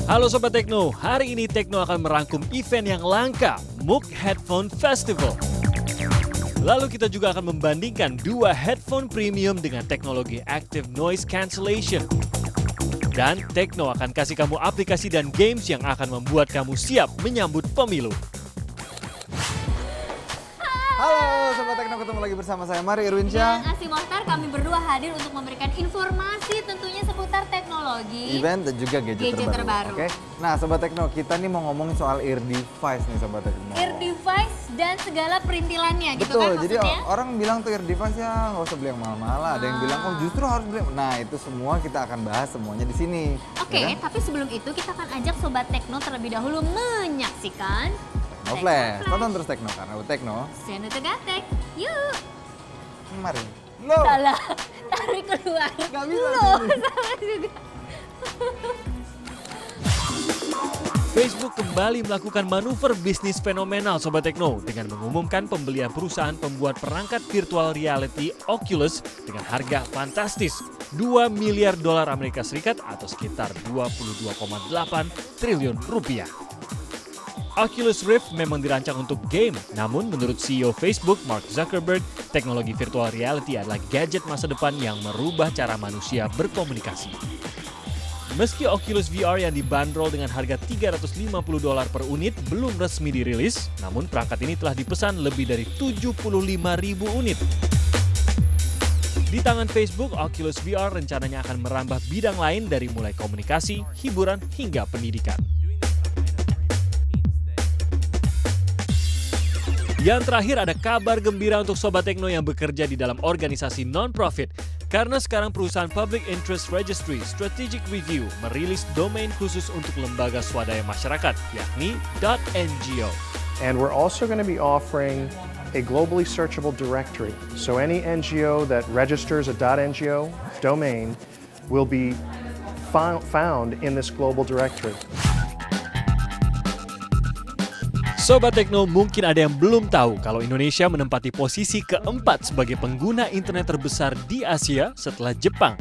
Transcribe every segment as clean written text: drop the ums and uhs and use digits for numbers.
Halo Sobat Tekno, hari ini Tekno akan merangkum event yang langka, MOOC Headphone Festival. Lalu kita juga akan membandingkan dua headphone premium dengan teknologi Active Noise Cancellation. Dan Tekno akan kasih kamu aplikasi dan games yang akan membuat kamu siap menyambut pemilu. Halo Sobat Tekno, ketemu lagi bersama saya Mario Irwinsyah dan Asy Mohtar. Kami berdua hadir untuk memberikan informasi tentunya seputar teknologi, event dan juga gadget terbaru. Oke. Nah Sobat Tekno, kita nih mau ngomongin soal ear device nih Sobat Tekno. ear device dan segala perintilannya gitu Betul, kan jadi maksudnya? orang bilang tuh ear device ya nggak usah beli yang mahal-mahal. Ada yang bilang oh justru harus beli. Nah itu semua kita akan bahas semuanya di sini. Oke, Ya kan? tapi sebelum itu kita akan ajak Sobat Tekno terlebih dahulu menyaksikan No Flash, tonton terus Tekno karena Tekno. Senu Tegatek, yuk! Mari. No. Salah, tarik keluar. Nggak bisa Loh, sini. salah juga. Facebook kembali melakukan manuver bisnis fenomenal Sobat Tekno dengan mengumumkan pembelian perusahaan pembuat perangkat virtual reality Oculus dengan harga fantastis $2 miliar Amerika Serikat atau sekitar 22,8 triliun rupiah. Oculus Rift memang dirancang untuk game, namun menurut CEO Facebook Mark Zuckerberg, teknologi virtual reality adalah gadget masa depan yang merubah cara manusia berkomunikasi. Meski Oculus VR yang dibanderol dengan harga $350 per unit belum resmi dirilis, namun perangkat ini telah dipesan lebih dari 75.000 unit. Di tangan Facebook, Oculus VR rencananya akan merambah bidang lain dari mulai komunikasi, hiburan, hingga pendidikan. Yang terakhir ada kabar gembira untuk Sobat Tekno yang bekerja di dalam organisasi non-profit. Karena sekarang perusahaan Public Interest Registry Strategic Review merilis domain khusus untuk lembaga swadaya masyarakat, yakni .ngo. And we're also going to be offering a globally searchable directory. So any NGO that registers a .ngo domain will be found in this global directory. Sobat Tekno, mungkin ada yang belum tahu kalau Indonesia menempati posisi keempat sebagai pengguna internet terbesar di Asia setelah Jepang.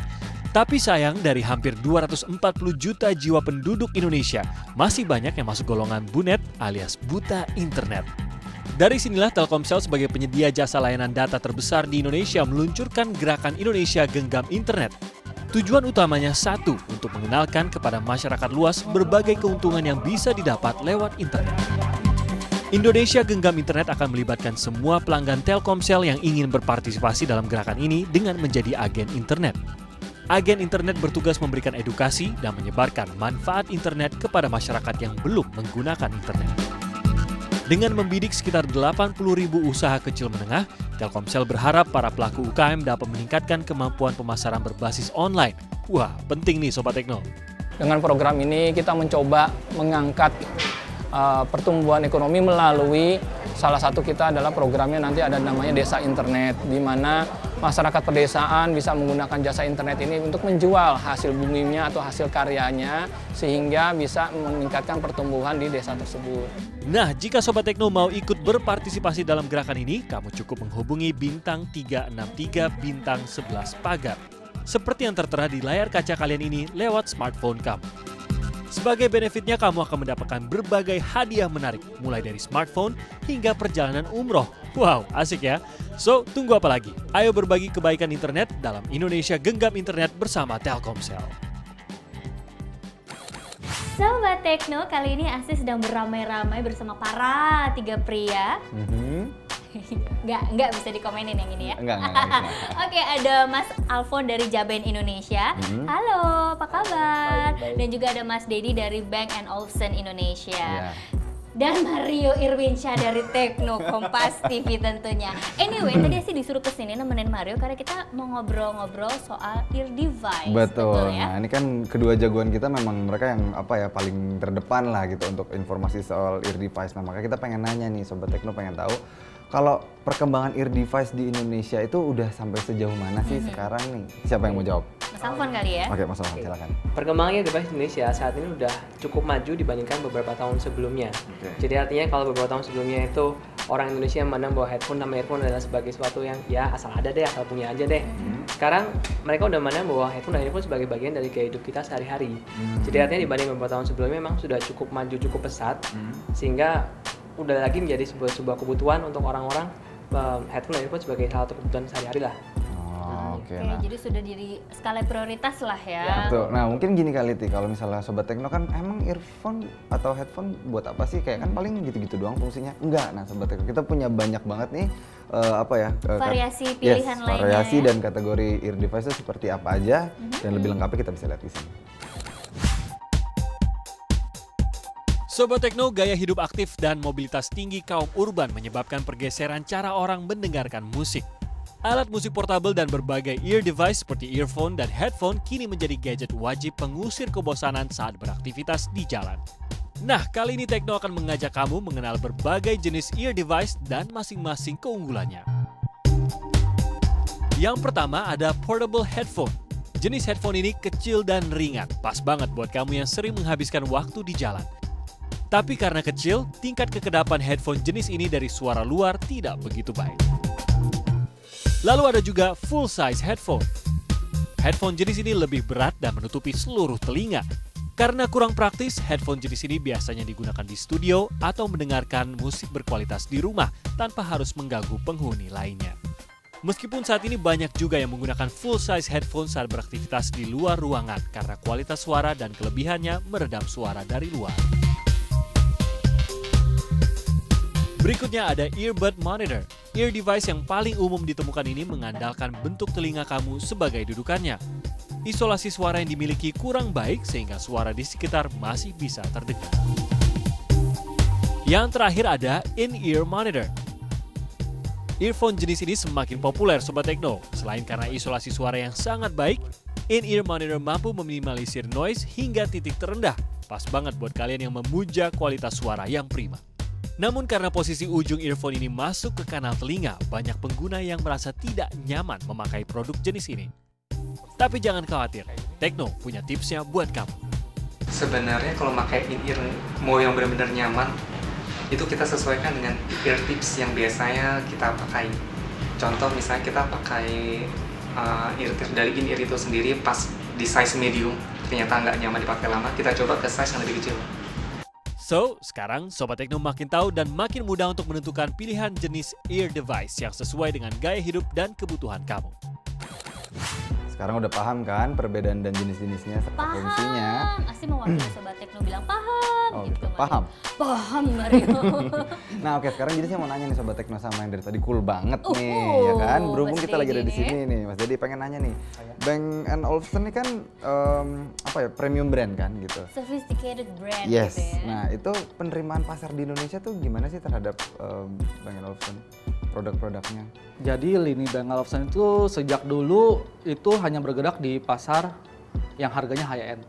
Tapi sayang, dari hampir 240 juta jiwa penduduk Indonesia, masih banyak yang masuk golongan bunet alias buta internet. Dari sinilah Telkomsel sebagai penyedia jasa layanan data terbesar di Indonesia meluncurkan gerakan Indonesia Genggam Internet. Tujuan utamanya satu, untuk mengenalkan kepada masyarakat luas berbagai keuntungan yang bisa didapat lewat internet. Indonesia Genggam Internet akan melibatkan semua pelanggan Telkomsel yang ingin berpartisipasi dalam gerakan ini dengan menjadi agen internet. Agen internet bertugas memberikan edukasi dan menyebarkan manfaat internet kepada masyarakat yang belum menggunakan internet. Dengan membidik sekitar 80.000 usaha kecil menengah, Telkomsel berharap para pelaku UKM dapat meningkatkan kemampuan pemasaran berbasis online. Wah, penting nih Sobat Tekno. Dengan program ini kita mencoba mengangkat pertumbuhan ekonomi melalui salah satu kita adalah programnya nanti ada namanya Desa Internet, di mana masyarakat pedesaan bisa menggunakan jasa internet ini untuk menjual hasil buminya atau hasil karyanya sehingga bisa meningkatkan pertumbuhan di desa tersebut. Nah, jika Sobat Tekno mau ikut berpartisipasi dalam gerakan ini, kamu cukup menghubungi bintang 363 bintang 11 pagar. Seperti yang tertera di layar kaca kalian ini lewat smartphone kamu. Sebagai benefitnya, kamu akan mendapatkan berbagai hadiah menarik, mulai dari smartphone hingga perjalanan umroh. Wow, asik ya? So, tunggu apa lagi? Ayo berbagi kebaikan internet dalam Indonesia Genggam Internet bersama Telkomsel. Sobat Tekno, kali ini Asy sedang beramai-ramai bersama para tiga pria. Nggak bisa dikomenin yang ini ya? Enggak. Oke, ada Mas Alfon dari Jaben Indonesia. Halo, apa kabar? Baik. Dan juga ada Mas Dedi dari Bank & Olufsen Indonesia. Ya. Dan Mario Irwinsyah dari Tekno Kompas TV tentunya. Anyway, tadi sih disuruh kesini nemenin Mario karena kita mau ngobrol-ngobrol soal ear device. Betul. ya? Nah ini kan kedua jagoan kita memang mereka yang paling terdepan lah gitu untuk informasi soal ear device. Nah makanya kita pengen nanya nih Sobat Tekno, pengen tahu kalau perkembangan ear device di Indonesia itu udah sampai sejauh mana sih sekarang nih? Siapa yang mau jawab? Mas Alfon kali ya? Oke, Mas Alfon, silakan. Perkembangan ear device di Indonesia saat ini udah cukup maju dibandingkan beberapa tahun sebelumnya. Oke. Jadi artinya kalau beberapa tahun sebelumnya itu orang Indonesia yang memandang bahwa nama earphone adalah sebagai sesuatu yang ya asal ada deh, asal punya aja deh. Sekarang mereka udah memandang bahwa headphone dan earphone sebagai bagian dari gaya hidup kita sehari-hari. Jadi artinya dibanding beberapa tahun sebelumnya memang sudah cukup maju, cukup pesat, sehingga udah lagi menjadi sebuah kebutuhan untuk orang-orang headphone dan earphone sebagai salah satu kebutuhan sehari-hari lah. Oke, jadi sudah jadi skala prioritas lah ya. Betul. Nah mungkin gini kali Ti, kalau misalnya Sobat Tekno kan emang earphone atau headphone buat apa sih? Kayak kan paling gitu-gitu doang fungsinya. Enggak, nah Sobat Tekno kita punya banyak banget nih variasi pilihan lainnya. Variasi ya? dan kategori ear device itu seperti apa aja dan lebih lengkapnya kita bisa lihat di sini. Sobat Tekno, gaya hidup aktif dan mobilitas tinggi kaum urban menyebabkan pergeseran cara orang mendengarkan musik. Alat musik portabel dan berbagai ear device seperti earphone dan headphone kini menjadi gadget wajib pengusir kebosanan saat beraktivitas di jalan. Nah, kali ini Tekno akan mengajak kamu mengenal berbagai jenis ear device dan masing-masing keunggulannya. Yang pertama ada portable headphone. Jenis headphone ini kecil dan ringan, pas banget buat kamu yang sering menghabiskan waktu di jalan. Tapi karena kecil, tingkat kekedapan headphone jenis ini dari suara luar tidak begitu baik. Lalu ada juga full size headphone. Headphone jenis ini lebih berat dan menutupi seluruh telinga. Karena kurang praktis, headphone jenis ini biasanya digunakan di studio atau mendengarkan musik berkualitas di rumah tanpa harus mengganggu penghuni lainnya. Meskipun saat ini banyak juga yang menggunakan full size headphone saat beraktivitas di luar ruangan karena kualitas suara dan kelebihannya meredam suara dari luar. Berikutnya ada earbud monitor. Ear device yang paling umum ditemukan ini mengandalkan bentuk telinga kamu sebagai dudukannya. Isolasi suara yang dimiliki kurang baik sehingga suara di sekitar masih bisa terdengar. Yang terakhir ada in-ear monitor. Earphone jenis ini semakin populer Sobat Tekno. Selain karena isolasi suara yang sangat baik, in-ear monitor mampu meminimalisir noise hingga titik terendah. Pas banget buat kalian yang memuja kualitas suara yang prima. Namun karena posisi ujung earphone ini masuk ke kanal telinga, banyak pengguna yang merasa tidak nyaman memakai produk jenis ini. Tapi jangan khawatir, Tekno punya tipsnya buat kamu. Sebenarnya kalau pakai in-ear mau yang benar-benar nyaman, itu kita sesuaikan dengan ear tips yang biasanya kita pakai. Contoh misalnya kita pakai ear tips dari in-ear itu sendiri pas di size medium, ternyata nggak nyaman dipakai lama, kita coba ke size yang lebih kecil. So, sekarang Sobat Tekno makin tahu dan makin mudah untuk menentukan pilihan jenis ear device yang sesuai dengan gaya hidup dan kebutuhan kamu. Sekarang udah paham kan perbedaan dan jenis-jenisnya serta fungsinya? Paham, pasti mewakili Sobat Tekno bilang paham. Oh, gitu, gitu. Paham? Paham, Mario. Nah oke, sekarang jadi saya mau nanya nih Sobat Tekno sama yang dari tadi cool banget nih, ya kan? Berhubung Mas kita lagi ada di Dedi sini nih, Mas Dedi pengen nanya nih. Bang & Olufsen ini kan premium brand kan gitu. Sophisticated brand Yes. gitu ya. Nah itu penerimaan pasar di Indonesia tuh gimana sih terhadap Bang & Olufsen? Produk-produknya? Jadi lini Bang & Olufsen itu sejak dulu itu hanya bergerak di pasar yang harganya high end.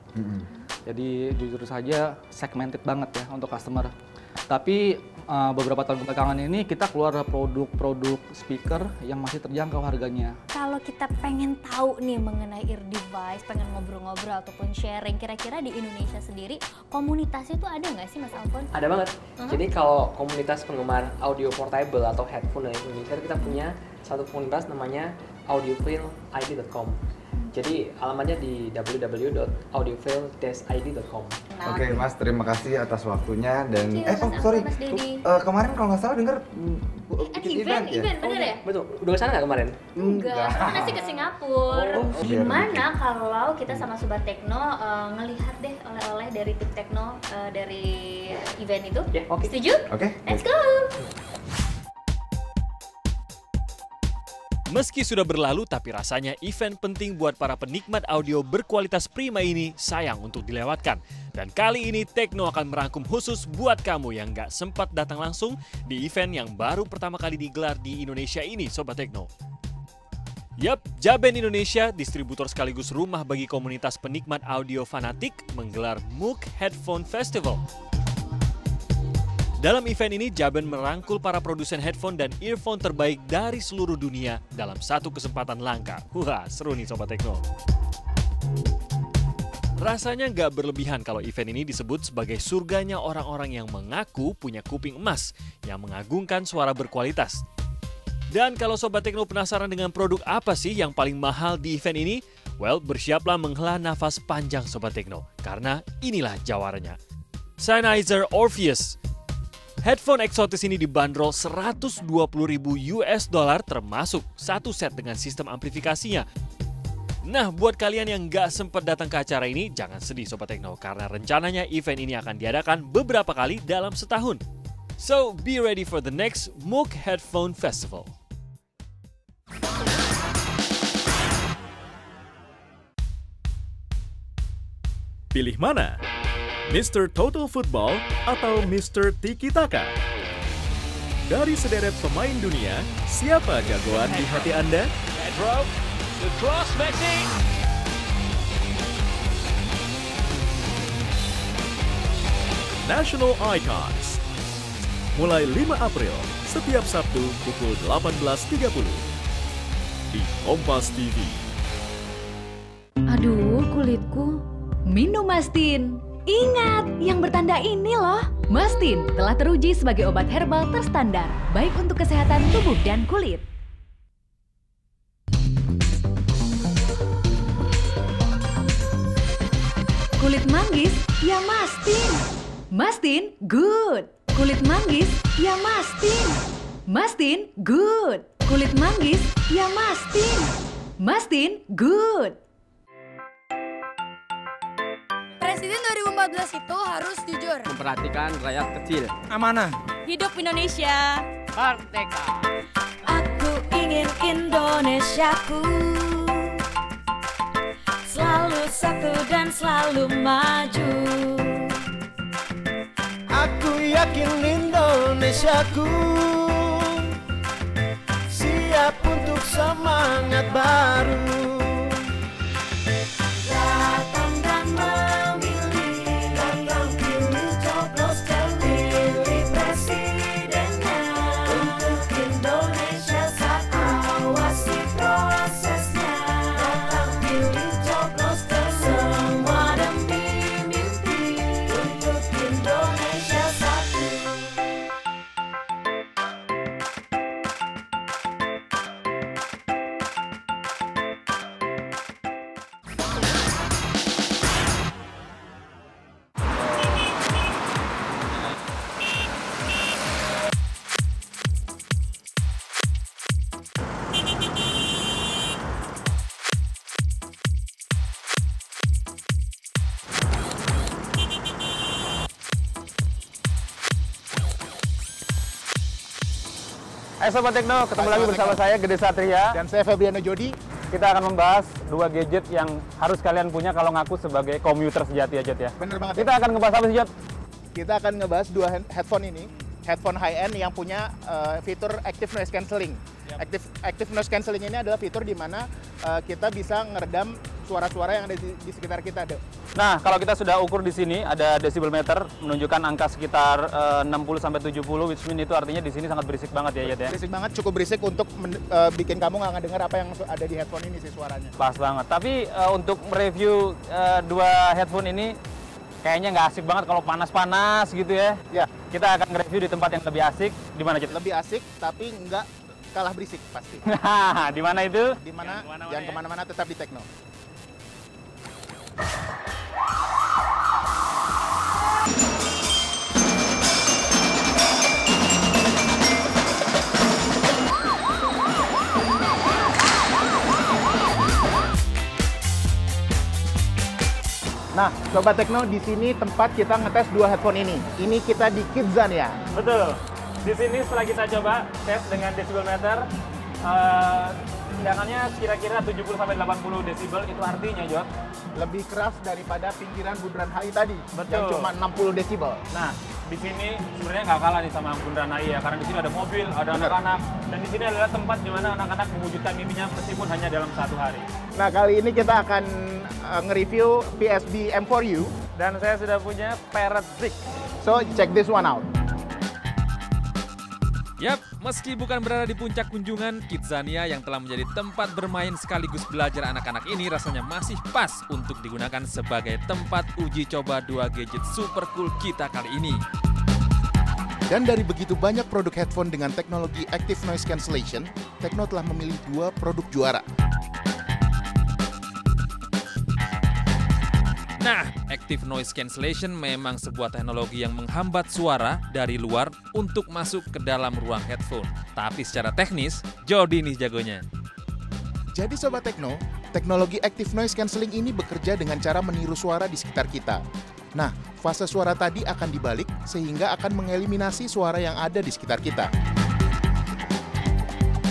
Jadi jujur saja segmented banget ya untuk customer. Tapi beberapa tahun belakangan ini kita keluar produk-produk speaker yang masih terjangkau harganya. Kalau kita pengen tahu nih mengenai ear device, pengen ngobrol-ngobrol ataupun sharing, kira-kira di Indonesia sendiri komunitasnya tuh ada nggak sih Mas Alfon? Ada banget. Jadi kalau komunitas penggemar audio portable atau headphone dari Indonesia, kita punya satu komunitas namanya audiophile.id.com. Jadi alamatnya di www.audiophile-id.com. Oke Mas, terima kasih atas waktunya dan Mas Dedi. kemarin kalau nggak salah dengar bikin event ya? bener ya? Betul. Udah kesana nggak kemarin? Enggak, mana sih ke Singapura. Oh, Gimana kalau kita sama Sobat Tekno ngelihat deh oleh-oleh dari tim Tekno dari event itu? Ya, oke. Setuju? Oke. Let's go! Meski sudah berlalu, tapi rasanya event penting buat para penikmat audio berkualitas prima ini sayang untuk dilewatkan. Dan kali ini Tekno akan merangkum khusus buat kamu yang nggak sempat datang langsung di event yang baru pertama kali digelar di Indonesia ini, Sobat Tekno. Yap, Jaben Indonesia, distributor sekaligus rumah bagi komunitas penikmat audio fanatik, menggelar MOOC Headphone Festival. Dalam event ini, Jaben merangkul para produsen headphone dan earphone terbaik dari seluruh dunia dalam satu kesempatan langka. Wah, seru nih Sobat Tekno. Rasanya nggak berlebihan kalau event ini disebut sebagai surganya orang-orang yang mengaku punya kuping emas yang mengagungkan suara berkualitas. Dan kalau Sobat Tekno penasaran dengan produk apa sih yang paling mahal di event ini? Well, bersiaplah menghela nafas panjang Sobat Tekno, karena inilah jawarannya. Sennheiser Orpheus. Headphone eksotis ini dibanderol $120.000 termasuk satu set dengan sistem amplifikasinya. Nah, buat kalian yang nggak sempat datang ke acara ini, jangan sedih Sobat Tekno, karena rencananya event ini akan diadakan beberapa kali dalam setahun. So, be ready for the next Moog Headphone Festival. Pilih mana? Mr. Total Football atau Mr. Tiki Taka? Dari sederet pemain dunia, siapa jagoan di hati Anda? The cross, Messi. National Icons. Mulai 5 April, setiap Sabtu pukul 18.30 di Kompas TV. Aduh, kulitku. Minum Mastin. Ingat, yang bertanda ini loh. Mastin telah teruji sebagai obat herbal terstandar, baik untuk kesehatan tubuh dan kulit. Kulit manggis, ya Mastin. Mastin, good. Kulit manggis, ya Mastin. Mastin, good. Kulit manggis, ya Mastin. Mastin, good. Presiden 2014 itu harus jujur, memperhatikan rakyat kecil, amanah, hidup Indonesia, merdeka. Aku ingin Indonesiaku selalu satu dan selalu maju. Aku yakin Indonesiaku siap untuk semangat baru. Datang dan memilih, datang pilih coblos dan pilih presidennya. Untuk Indonesia saat awasi prosesnya. Datang pilih coblos dan semua demi mimpi. Untuk Indonesia satu. Hai Sobat Tekno, ketemu lagi bersama saya Gede Satria dan saya Febriano Jodi. Kita akan membahas dua gadget yang harus kalian punya kalau ngaku sebagai komuter sejati ya Jod ya. Bener banget. Kita akan ngebahas apa sih Jod? Kita akan ngebahas dua headphone ini, headphone high-end yang punya fitur Active Noise Cancelling. Active Noise Cancelling ini adalah fitur di mana kita bisa ngeredam suara-suara yang ada di sekitar kita. Nah, kalau kita sudah ukur di sini ada decibel meter menunjukkan angka sekitar 60-70, which mean itu artinya di sini sangat berisik banget ya Jod ya. Berisik banget, cukup berisik untuk bikin kamu nggak ngedengar apa yang ada di headphone ini sih suaranya. Pas banget. Tapi untuk mereview dua headphone ini kayaknya nggak asik banget kalau panas-panas gitu ya. Ya. Kita akan nge-review di tempat yang lebih asik. Di mana Jod? Lebih asik tapi nggak kalah berisik pasti. Di mana itu? Di mana? Jangan kemana-mana, tetap di Tekno. Nah, Sobat Tekno, di sini tempat kita ngetes dua headphone ini. Ini kita di Kidzania. Betul. Di sini setelah kita coba tes dengan decibel meter, tendangannya kira-kira 70-80 desibel. Itu artinya, Jod, lebih keras daripada pinggiran Bundaran HI tadi. Betul. Yang cuma 60 desibel. Nah, di sini sebenarnya nggak kalah nih sama Bundaran HI ya, karena di sini ada mobil, ada anak-anak, dan di sini adalah tempat di mana anak-anak mewujudkan mimpinya meskipun hanya dalam satu hari. Nah, kali ini kita akan nge-review PSB M4U. Dan saya sudah punya Parrot 6. So, check this one out. Yap, Meski bukan berada di puncak kunjungan, Kidzania yang telah menjadi tempat bermain sekaligus belajar anak-anak ini rasanya masih pas untuk digunakan sebagai tempat uji coba 2 gadget super cool kita kali ini. Dan dari begitu banyak produk headphone dengan teknologi Active Noise Cancellation, Tekno telah memilih 2 produk juara. Nah, Active Noise Cancellation memang sebuah teknologi yang menghambat suara dari luar untuk masuk ke dalam ruang headphone. Tapi secara teknis, Jody nih jagonya. Jadi Sobat Tekno, teknologi Active Noise Cancelling ini bekerja dengan cara meniru suara di sekitar kita. Nah, fase suara tadi akan dibalik sehingga akan mengeliminasi suara yang ada di sekitar kita.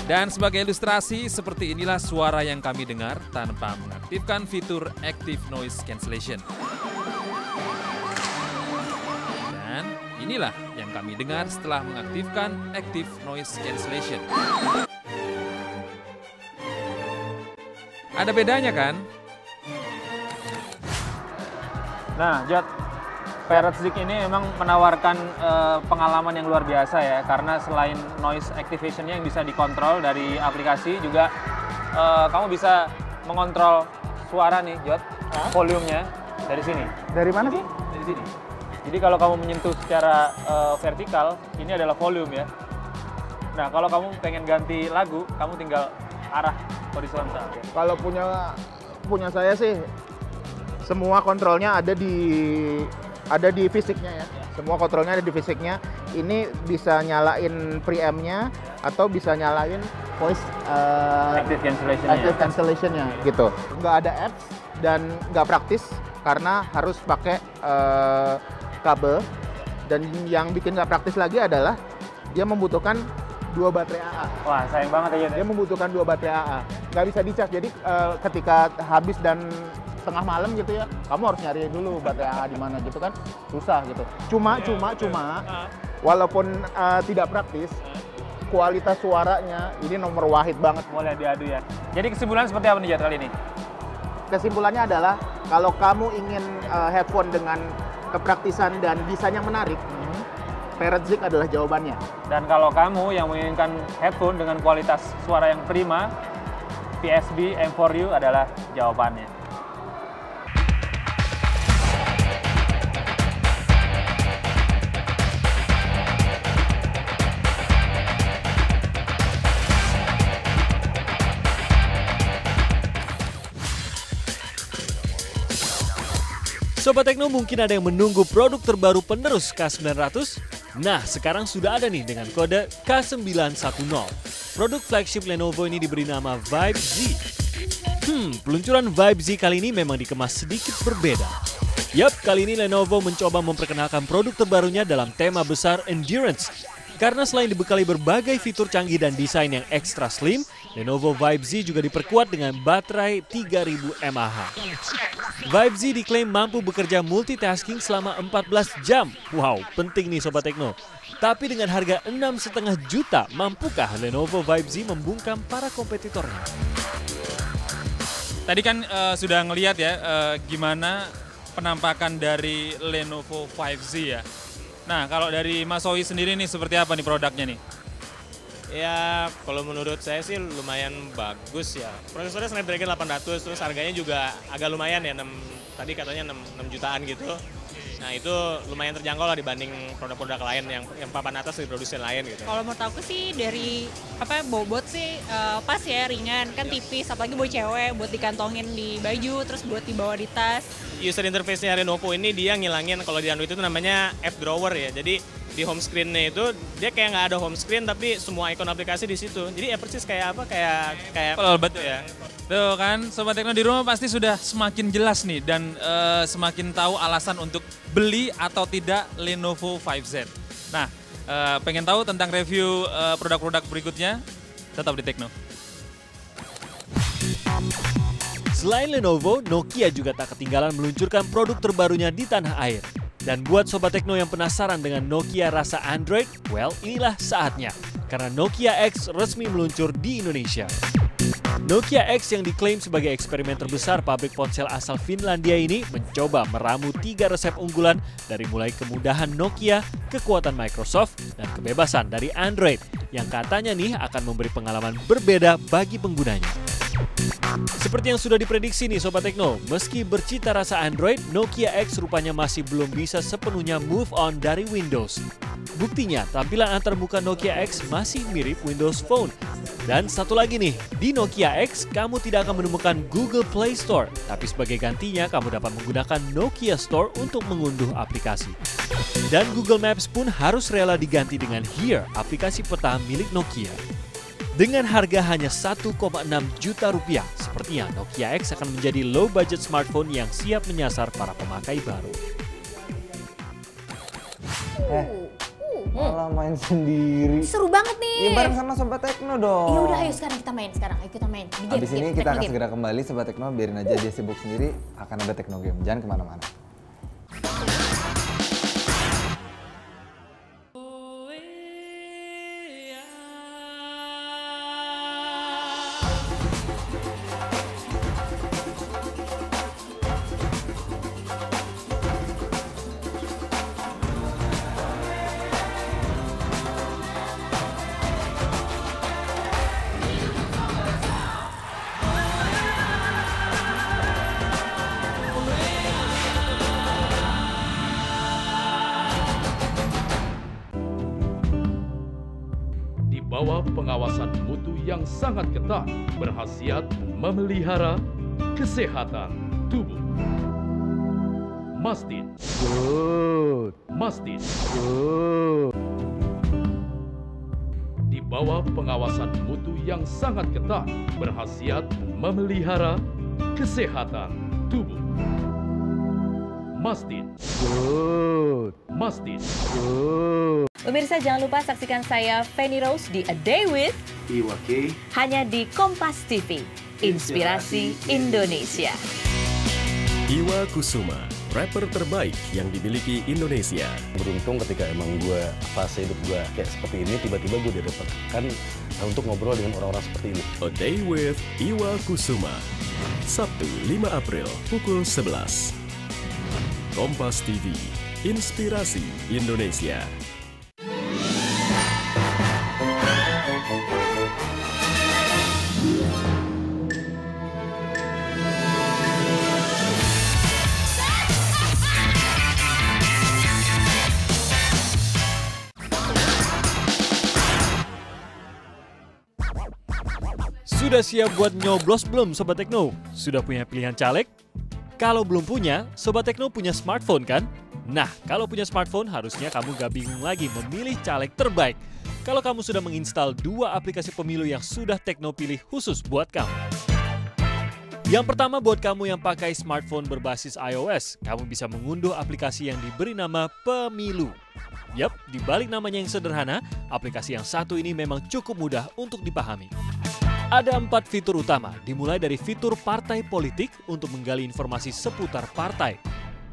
Dan sebagai ilustrasi, seperti inilah suara yang kami dengar tanpa mengaktifkan fitur Active Noise Cancellation. Dan inilah yang kami dengar setelah mengaktifkan Active Noise Cancellation. Ada bedanya kan? Nah, Jod, Parrot Zik ini memang menawarkan pengalaman yang luar biasa ya, karena selain noise activation-nya yang bisa dikontrol dari aplikasi, juga kamu bisa mengontrol suara nih, Jod, volumenya dari sini. Dari mana sih? Dari sini. Jadi kalau kamu menyentuh secara vertikal, ini adalah volume ya. Nah, kalau kamu pengen ganti lagu, kamu tinggal arah horizontal. Ya. Kalau punya saya sih, semua kontrolnya ada di fisiknya ya. Semua kontrolnya ada di fisiknya. Ini bisa nyalain preamp-nya atau bisa nyalain voice active cancellation-nya gitu. Nggak ada apps dan nggak praktis karena harus pakai kabel. Dan yang bikin nggak praktis lagi adalah dia membutuhkan 2 baterai AA. Wah, sayang banget ya. Dia membutuhkan 2 baterai AA. Nggak bisa dicas. Jadi ketika habis dan tengah malam gitu ya, kamu harus nyari dulu baterai AA di mana gitu kan, susah gitu. Cuma walaupun tidak praktis, kualitas suaranya ini nomor wahid banget. Boleh diadu ya. Jadi kesimpulan seperti apa nih Jad kali ini? Kesimpulannya adalah kalau kamu ingin headphone dengan kepraktisan dan desain yang menarik, Parrot Zik adalah jawabannya. Dan kalau kamu yang menginginkan headphone dengan kualitas suara yang prima, PSB M4U adalah jawabannya. Sobat Tekno, mungkin ada yang menunggu produk terbaru penerus K900? Nah, sekarang sudah ada nih dengan kode K910. Produk flagship Lenovo ini diberi nama Vibe Z. Peluncuran Vibe Z kali ini memang dikemas sedikit berbeda. Yap, kali ini Lenovo mencoba memperkenalkan produk terbarunya dalam tema besar Endurance. Karena selain dibekali berbagai fitur canggih dan desain yang ekstra slim, Lenovo Vibe Z juga diperkuat dengan baterai 3000 mAh. Vibe Z diklaim mampu bekerja multitasking selama 14 jam. Wow, penting nih Sobat Tekno. Tapi dengan harga 6,5 juta, mampukah Lenovo Vibe Z membungkam para kompetitornya? Tadi kan sudah ngelihat ya gimana penampakan dari Lenovo Vibe Z ya. Nah, kalau dari Mas Owi sendiri nih seperti apa nih produknya nih? Ya, kalau menurut saya sih lumayan bagus ya. Prosesornya Snapdragon 800, terus harganya juga agak lumayan ya, tadi katanya 6 jutaan gitu. Nah, itu lumayan terjangkau lah dibanding produk-produk lain yang papan atas di produsen lain gitu. Kalau menurut aku sih dari bobot sih pas ya, ringan, kan tipis, apalagi buat cewek, buat dikantongin di baju, terus buat dibawa di tas. User interface-nya Lenovo ini dia ngilangin, kalau di Android itu namanya app drawer ya. Jadi di home screen-nya itu dia kayak nggak ada home screen tapi semua ikon aplikasi di situ. Jadi ya persis kayak kayak betul ya. Tuh kan, Sobat Tekno di rumah pasti sudah semakin jelas nih dan semakin tahu alasan untuk beli atau tidak Lenovo 5Z. Nah, pengen tahu tentang review produk-produk berikutnya? Tetap di Tekno. Selain Lenovo, Nokia juga tak ketinggalan meluncurkan produk terbarunya di tanah air. Dan buat Sobat Tekno yang penasaran dengan Nokia rasa Android, well, inilah saatnya. Karena Nokia X resmi meluncur di Indonesia. Nokia X yang diklaim sebagai eksperimen terbesar pabrik ponsel asal Finlandia ini mencoba meramu 3 resep unggulan dari mulai kemudahan Nokia, kekuatan Microsoft, dan kebebasan dari Android. yang katanya nih akan memberi pengalaman berbeda bagi penggunanya. Seperti yang sudah diprediksi nih Sobat Tekno, meski bercita rasa Android, Nokia X rupanya masih belum bisa sepenuhnya move on dari Windows. Buktinya, tampilan antarmuka Nokia X masih mirip Windows Phone. Dan satu lagi nih, di Nokia X kamu tidak akan menemukan Google Play Store, tapi sebagai gantinya kamu dapat menggunakan Nokia Store untuk mengunduh aplikasi. Dan Google Maps pun harus rela diganti dengan Here, aplikasi peta milik Nokia. Dengan harga hanya 1,6 juta rupiah, sepertinya Nokia X akan menjadi low budget smartphone yang siap menyasar para pemakai baru. Malah main sendiri. Seru banget nih. Ya bareng sama Sobat Tekno dong. Ya udah, ayo sekarang kita main. Ayo kita main. Di game, Abis ini kita akan game. segera kembali Sobat Tekno, biarin aja dia sibuk sendiri, akan ada Tekno Game. Jangan kemana-mana. Bawah pengawasan mutu yang sangat ketat, berkhasiat memelihara kesehatan tubuh. Mastin. Good. Mastin. Good. Di bawah pengawasan mutu yang sangat ketat, berkhasiat memelihara kesehatan tubuh. Mastin. Good. Mastin. Good. Pemirsa jangan lupa saksikan saya Fanny Rose di A Day with Iwa K hanya di Kompas TV, Inspirasi Indonesia. Iwa Kusuma, rapper terbaik yang dimiliki Indonesia. Beruntung ketika emang gue fase hidup gue kayak seperti ini, tiba-tiba gue didapatkan untuk ngobrol dengan orang-orang seperti ini. A Day with Iwa Kusuma, Sabtu 5 April pukul 11. Kompas TV, Inspirasi Indonesia. Sudah siap buat nyoblos belum Sobat Tekno? Sudah punya pilihan caleg? Kalau belum punya, Sobat Tekno punya smartphone kan? Nah, kalau punya smartphone harusnya kamu gak bingung lagi memilih caleg terbaik. Kalau kamu sudah menginstal 2 aplikasi pemilu yang sudah Tekno pilih khusus buat kamu. Yang pertama buat kamu yang pakai smartphone berbasis iOS, kamu bisa mengunduh aplikasi yang diberi nama Pemilu. Yap, di balik namanya yang sederhana, aplikasi yang satu ini memang cukup mudah untuk dipahami. Ada 4 fitur utama, dimulai dari fitur partai politik untuk menggali informasi seputar partai.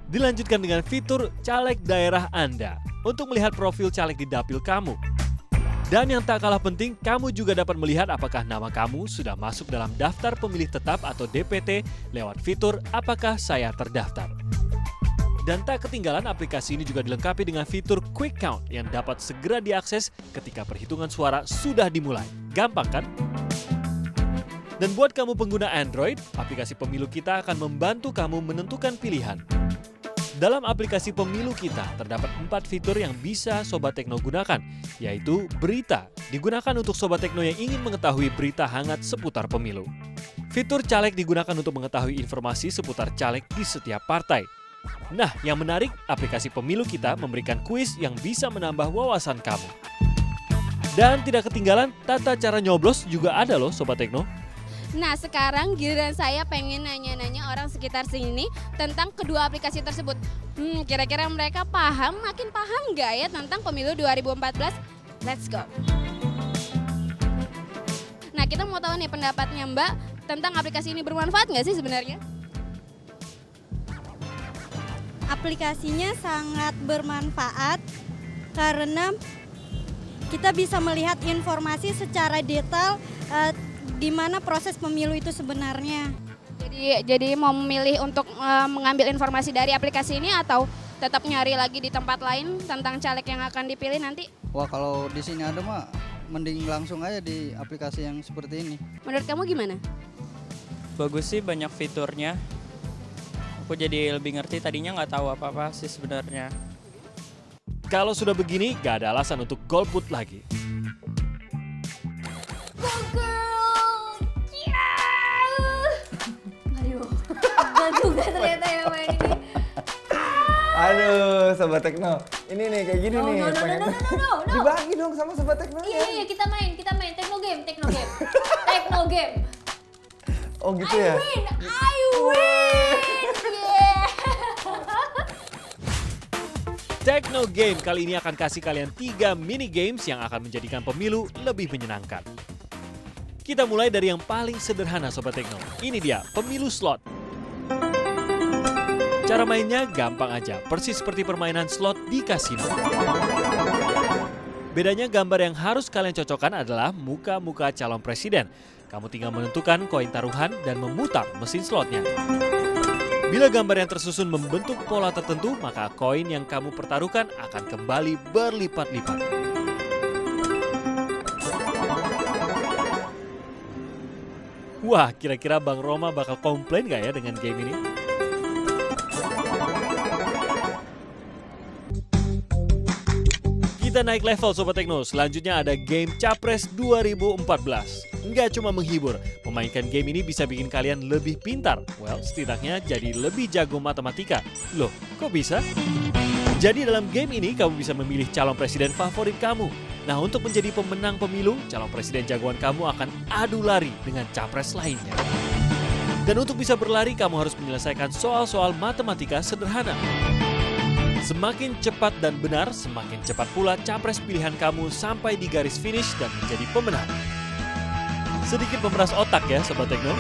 Dilanjutkan dengan fitur caleg daerah Anda untuk melihat profil caleg di dapil kamu. Dan yang tak kalah penting, kamu juga dapat melihat apakah nama kamu sudah masuk dalam daftar pemilih tetap atau DPT lewat fitur Apakah Saya Terdaftar. Dan tak ketinggalan, aplikasi ini juga dilengkapi dengan fitur Quick Count yang dapat segera diakses ketika perhitungan suara sudah dimulai. Gampang kan? Dan buat kamu pengguna Android, aplikasi Pemilu Kita akan membantu kamu menentukan pilihan. Dalam aplikasi Pemilu Kita, terdapat 4 fitur yang bisa Sobat Tekno gunakan, yaitu Berita, digunakan untuk Sobat Tekno yang ingin mengetahui berita hangat seputar pemilu. Fitur Caleg digunakan untuk mengetahui informasi seputar caleg di setiap partai. Nah, yang menarik, aplikasi Pemilu Kita memberikan kuis yang bisa menambah wawasan kamu. Dan tidak ketinggalan, tata cara nyoblos juga ada loh Sobat Tekno. Nah, sekarang giliran saya pengen nanya-nanya orang sekitar sini tentang kedua aplikasi tersebut. Kira-kira mereka makin paham nggak ya tentang pemilu 2014? Let's go. Nah, kita mau tahu nih pendapatnya Mbak tentang aplikasi ini bermanfaat nggak sih sebenarnya? Aplikasinya sangat bermanfaat karena kita bisa melihat informasi secara detail di mana proses pemilu itu sebenarnya. Jadi mau memilih untuk mengambil informasi dari aplikasi ini atau tetap nyari lagi di tempat lain tentang caleg yang akan dipilih nanti? Wah, kalau di sini ada mah mending langsung aja di aplikasi yang seperti ini. Menurut kamu gimana? Bagus sih, banyak fiturnya. Aku jadi lebih ngerti, tadinya nggak tahu apa-apa sih sebenarnya. Kalau sudah begini, gak ada alasan untuk golput lagi. Aduh, gak juga ternyata ya main ini. Aduh, Sobat Tekno. Ini nih kayak gini nih. No. Dibagi dong sama Sobat Tekno. Iya, kita main. Tekno game. Tekno game. Oh gitu ya? I win! Yeah! Tekno Game kali ini akan kasih kalian 3 mini games yang akan menjadikan pemilu lebih menyenangkan. Kita mulai dari yang paling sederhana Sobat Tekno. Ini dia, pemilu slot. Cara mainnya gampang aja, persis seperti permainan slot di kasino. Bedanya gambar yang harus kalian cocokkan adalah muka-muka calon presiden. Kamu tinggal menentukan koin taruhan dan memutar mesin slotnya. Bila gambar yang tersusun membentuk pola tertentu, maka koin yang kamu pertaruhkan akan kembali berlipat-lipat. Wah, kira-kira Bang Roma bakal komplain gak ya dengan game ini? Kita naik level Sobat Tekno, selanjutnya ada game Capres 2014. Nggak cuma menghibur, memainkan game ini bisa bikin kalian lebih pintar. Well, setidaknya jadi lebih jago matematika. Loh, kok bisa? Jadi dalam game ini kamu bisa memilih calon presiden favorit kamu. Nah, untuk menjadi pemenang pemilu, calon presiden jagoan kamu akan adu lari dengan capres lainnya. Dan untuk bisa berlari, kamu harus menyelesaikan soal-soal matematika sederhana. Semakin cepat dan benar, semakin cepat pula capres pilihan kamu sampai di garis finish dan menjadi pemenang. Sedikit memeras otak ya Sobat Tekno.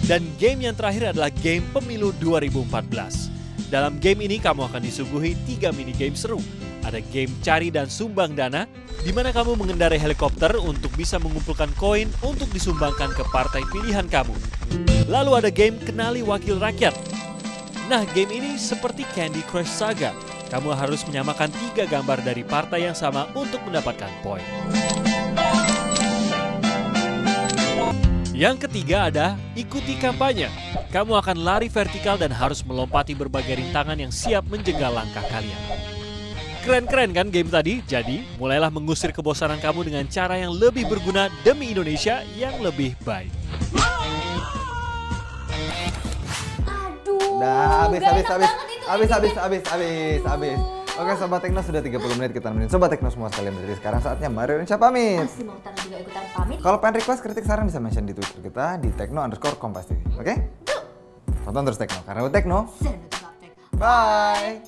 Dan game yang terakhir adalah game Pemilu 2014. Dalam game ini kamu akan disuguhi 3 mini game seru. Ada game cari dan sumbang dana, di mana kamu mengendarai helikopter untuk bisa mengumpulkan koin untuk disumbangkan ke partai pilihan kamu. Lalu ada game kenali wakil rakyat. Nah, game ini seperti Candy Crush Saga. Kamu harus menyamakan 3 gambar dari partai yang sama untuk mendapatkan poin. Yang ketiga ada ikuti kampanye. Kamu akan lari vertikal dan harus melompati berbagai rintangan yang siap menjegal langkah kalian. Keren-keren kan game tadi? Jadi, mulailah mengusir kebosanan kamu dengan cara yang lebih berguna demi Indonesia yang lebih baik. Dah, habis. Oke Sobat Tekno, sudah 30 menit kita nemenin Sobat Tekno semua sekalian. Berarti sekarang saatnya Mario Indonesia pamit. Masih mau juga ikutan pamit. Kalau pengen request, kritik, saran bisa mention di Twitter kita di tekno_kompas TV. Oke? Tonton terus Tekno, karena Tekno. Bye.